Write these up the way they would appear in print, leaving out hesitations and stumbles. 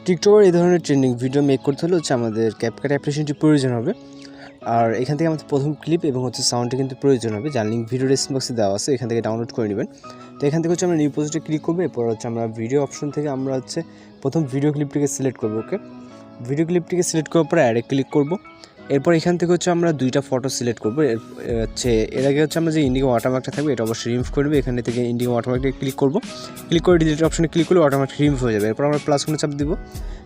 টিকটকের এই ধরনের ট্রেন্ডিং ভিডিও মেক করতে হলে হচ্ছে আমাদের ক্যাপকাট অ্যাপ্লিকেশনটি প্রয়োজন হবে। আর এখান থেকে আমাদের প্রথম ক্লিপ এবং হচ্ছে সাউন্ডটি কিন্তু প্রয়োজন হবে, যার লিঙ্ক ভিডিও ডেসক্রিপশন বক্সে দেওয়া আছে, এখান থেকে ডাউনলোড করে নেবেন। তো এখান থেকে হচ্ছে আমরা নিউ প্রজেক্টে ক্লিক করবো। এরপর হচ্ছে আমরা ভিডিও অপশন থেকে আমরা হচ্ছে প্রথম ভিডিও ক্লিপটিকে সিলেক্ট করবো। ওকে, ভিডিও ক্লিপটিকে সিলেক্ট করার পরে অ্যাডে ক্লিক করবো। এরপর এখান থেকে হচ্ছে আমরা দুইটা ফটো সিলেক্ট করবো। এর আগে হচ্ছে আমরা যে ইন্ডিগো ওয়াটারমার্কটা থাকবে এটা অবশ্যই রিমুভ করে নেবে। এখানে থেকে ইন্ডিগো ওয়াটারমার্কটা ক্লিক করবো, ক্লিক করে ডিলিট অপশনে ক্লিক করলে ওয়াটারমার্ক রিমুভ হয়ে যাবে। এরপর আমরা প্লাস কোনো চাপ দিব,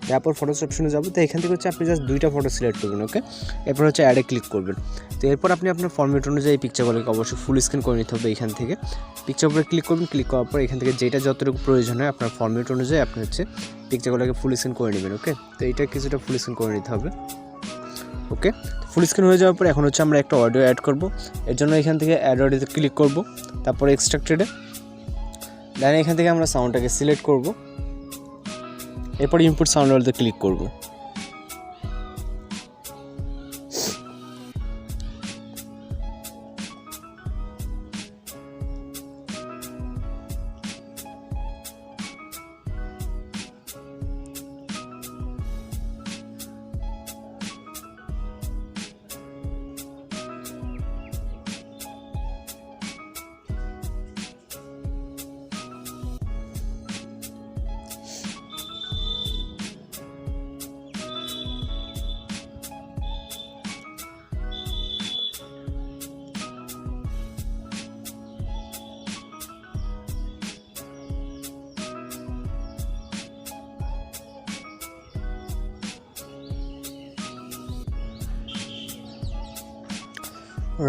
তারপর ফটোস অপশনে যাবো। তো এখান থেকে হচ্ছে আপনি জাস্ট দুইটা ফটো সিলেক্ট করবেন। ওকে, এরপর হচ্ছে অ্যাডে ক্লিক করবেন। তো এরপর আপনি আপনার ফরম্যাট অনুযায়ী পিকচারগুলোকে অবশ্যই ফুল স্ক্রিন করে নিতে হবে। এখান থেকে পিকচার উপরে ক্লিক করবেন, ক্লিক করার পর এখান থেকে যেটা যতটুকু প্রয়োজন হয় আপনার ফরম্যাট অনুযায়ী আপনি হচ্ছে পিকচারগুলোকে ফুল স্ক্রিন করে নেবেন। ওকে, তো এইটা কিছুটা ফুল স্ক্রিন করে নিতে হবে। ওকে, ফুল স্ক্রিন হয়ে যাওয়ার পর এখন হচ্ছে আমরা একটা অডিও অ্যাড করব। এর জন্য এখান থেকে অ্যাড অডিওতে ক্লিক করব, তারপর এক্সট্রাক্টেডে দেন এখান থেকে আমরা সাউন্ডটাকে সিলেক্ট করব। এরপর ইনপুট সাউন্ড অডিওতে ক্লিক করব।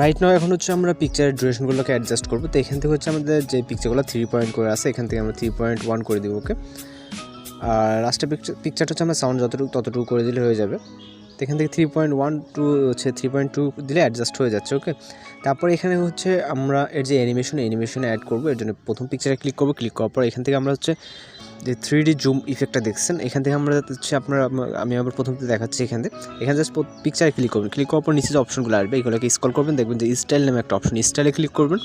রাইট নাও এখন হচ্ছে আমরা পিকচারের ডিউরেশনগুলোকে অ্যাডজাস্ট করবো। তো এখান থেকে হচ্ছে আমাদের যে পিকচারগুলো 3 পয়েন্ট করে আছে এখান থেকে আমরা 3.1 করে দিব। ওকে, আর লাস্টের পিকচারটা হচ্ছে আমরা সাউন্ড ততটুকু করে দিলে হয়ে যাবে। তো এখান থেকে 3.1 টু হচ্ছে 3.2 দিলে অ্যাডজাস্ট হয়ে যাচ্ছে। ওকে, তারপরে এখানে হচ্ছে আমরা এর যে অ্যানিমেশনে অ্যাড করবো। এর জন্য প্রথম পিকচারে ক্লিক করবো, ক্লিক করার পর এখান থেকে আমরা হচ্ছে যে 3D জুম ইফেক্টটা দেখছেন এখান থেকে আমরা হচ্ছে আমি আবার প্রথম দেখাচ্ছি। এখানে জাস্ট পিকচারে ক্লিক করবেন, ক্লিক করার পর নিচে যে অপশনগুলো আসবে এগুলোকে স্ক্রল করবেন, দেখবেন যে স্টাইল নামে একটা অপশন, স্টাইলে ক্লিক করবেন।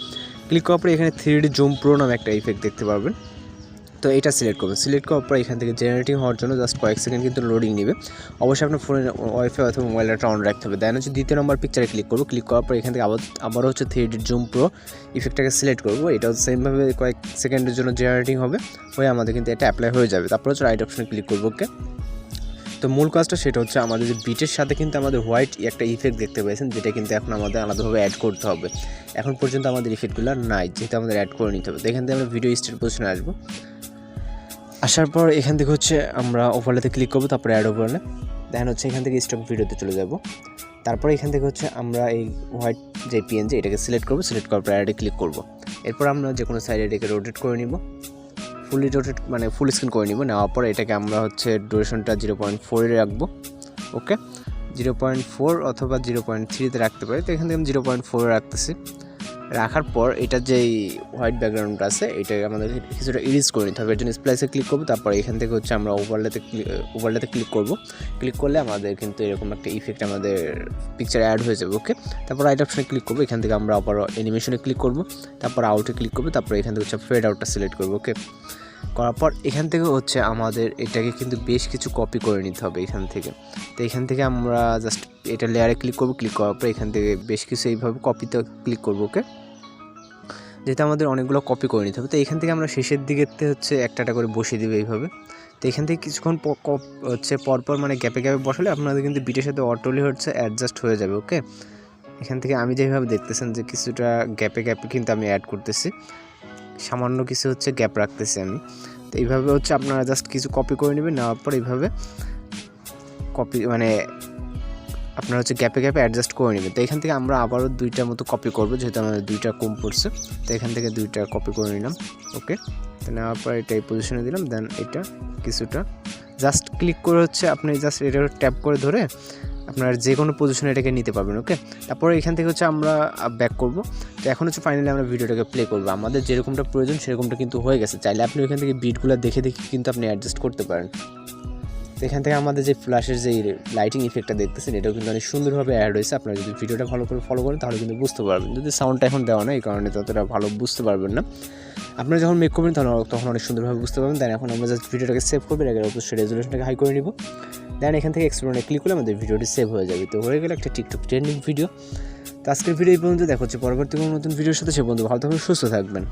ক্লিক করার পর এখানে 3D জুম প্রো নামে একটা ইফেক্ট দেখতে পারবেন। তো এটা সিলেক্ট করবেন, সিলেক্ট করার পর এখান থেকে জেনারেটিং হওয়ার জন্য জাস্ট কয়েক সেকেন্ড কিন্তু লোডিং নেবে। অবশ্যই আপনার ফোনের ওয়াইফাই অথবা মোবাইল ডাটা অন রাখতে হবে। দেন হচ্ছে দ্বিতীয় নম্বর পিকচারে ক্লিক করবো, ক্লিক করার পর এখান থেকে আবারও হচ্ছে 3D জুম প্রো ইফেক্টটাকে সিলেক্ট করবো। এটাও সেমভাবে কয়েক সেকেন্ডের জন্য জেনারেটিং হবে, হয়ে আমাদের কিন্তু এটা অ্যাপ্লাই হয়ে যাবে। তারপর হচ্ছে রাইট অপশনে ক্লিক করবো। ওকে, তো মূল কাজটা সেটা হচ্ছে আমাদের যে বিটের সাথে কিন্তু আমাদের হোয়াইট একটা ইফেক্ট দেখতে পেয়েছেন, যেটা কিন্তু এখন আমাদের আলাদাভাবে অ্যাড করতে হবে। এখন পর্যন্ত আমাদের ইফেক্টগুলো নাই, যেহেতু আমাদের অ্যাড করে নিতে হবে। তো এখান থেকে আমরা ভিডিও স্টেট পজিশনে আসবো। আসার পর এখান থেকে হচ্ছে আমরা ওভারলেতে ক্লিক করবো, তারপরে অ্যাড ওভারলে দেন হচ্ছে এখান থেকে স্টক ভিডিওতে চলে যাব। তারপরে এখান থেকে হচ্ছে আমরা এই হোয়াইট যে পিএনজি এটাকে সিলেক্ট করবো, সিলেক্ট করার পর অ্যাডে ক্লিক করবো। এরপর আমরা যে কোনো সাইডে এটাকে রোটেট করে নিব, ফুল স্ক্রিন করে নিব। নেওয়ার পর এটাকে আমরা হচ্ছে ডিউরেশনটা 0.4 রাখবো। ওকে, 0.4 অথবা 0.3তে রাখতে পারি। তো এখান থেকে আমি 0.4 রাখতেছি। রাখার পর এটা যেই হোয়াইট ব্যাকগ্রাউন্ডটা আছে এটা আমাদের কিছুটা ইরেজ করে নিতে হবে। এর জন্য স্প্লাইসে ক্লিক করবো, তারপর এখান থেকে হচ্ছে আমরা ওভারলেতে ক্লিক করবো। ক্লিক করলে আমাদের কিন্তু এরকম একটা ইফেক্ট আমাদের পিকচারে অ্যাড হয়ে যাবে। ওকে, তারপর রাইট অপশনে ক্লিক করবো। এখান থেকে আমরা আবার অ্যানিমেশনে ক্লিক করবো, তারপর আউটে ক্লিক করবো, তারপর এখান থেকে হচ্ছে ফেড আউটটা সিলেক্ট করবো। ওকে, করার পর এখান থেকে হচ্ছে আমাদের এটাকে কিন্তু বেশ কিছু কপি করে নিতে হবে এখান থেকে। তো এখান থেকে আমরা জাস্ট এটা লেয়ারে ক্লিক করবো, ক্লিক করার পর এখান থেকে বেশ কিছু এইভাবে কপিতে ক্লিক করবো। ওকে, যেহেতু আমাদের অনেকগুলো কপি করে নিতে হবে। তো এখান থেকে আমরা শেষের দিকেতে হচ্ছে একটা করে বসিয়ে দেবো এইভাবে। তো এখান থেকে কিছুক্ষণ হচ্ছে পরপর মানে গ্যাপে বসালে আপনাদের কিন্তু বিটের সাথে অটোলি হচ্ছে অ্যাডজাস্ট হয়ে যাবে। ওকে, এখান থেকে আমি যেভাবে দেখতেছেন যে কিছুটা গ্যাপে কিন্তু আমি অ্যাড করতেছি, সামান্য কিছু হচ্ছে গ্যাপ রাখতেছি আমি। তো এইভাবে হচ্ছে আপনারা জাস্ট কিছু কপি করে নেবেন, নেওয়ার পর এইভাবে আপনারা হচ্ছে গ্যাপে অ্যাডজাস্ট করে নেবেন। তো এখান থেকে আমরা আবারও দুইটার মতো কপি করবো, যেহেতু আমাদের দুইটা কম পড়ছে। তো এখান থেকে দুইটা কপি করে নিলাম। ওকে, তো নেওয়ার পর এটা এই পজিশনে দিলাম। দেন এটা কিছুটা জাস্ট ক্লিক করে হচ্ছে আপনি জাস্ট এটা ট্যাপ করে ধরে আপনার যে কোনো পজিশনে এটাকে নিতে পারবেন। ওকে, তারপরে এখান থেকে হচ্ছে আমরা ব্যাক করব। তো এখন হচ্ছে ফাইনালি আমরা ভিডিওটাকে প্লে করবো। আমাদের যেরকমটা প্রয়োজন সেরকমটা কিন্তু হয়ে গেছে। চাইলে আপনি ওইখান থেকে বিটগুলো দেখে কিন্তু আপনি অ্যাডজাস্ট করতে পারেন। তো এখান থেকে আমাদের যে ফ্ল্যাশের যে লাইটিং ইফেক্টটা দেখতেছেন এটাও কিন্তু অনেক সুন্দরভাবে অ্যাড হয়েছে। আপনারা যদি ভিডিওটা ভালো করে ফলো করেন তাহলে কিন্তু বুঝতে পারবেন। যদি সাউন্ডটা এখন দেওয়া না এই কারণে ততটা ভালো বুঝতে পারবেন না। আপনারা যখন মেক করবেন তখন অনেক সুন্দরভাবে বুঝতে পারবেন। দেন এখন আমরা জাস্ট ভিডিওটাকে সেভ করবেন, এর অবশ্যই রেজুলেশনটাকে হাই করে নিব। দেন এখান থেকে এক্সপ্লোরে ক্লিক করলে আমাদের ভিডিওটি সেভ হয়ে যাবে। তো হয়ে গেলে একটা টিকটক ট্রেন্ডিং ভিডিও। তো আজকের ভিডিও এই পর্যন্ত, দেখা হচ্ছে পরবর্তী কোনো নতুন ভিডিওর সাথে। সে বন্ধু ভালো থাকবেন, সুস্থ থাকবেন।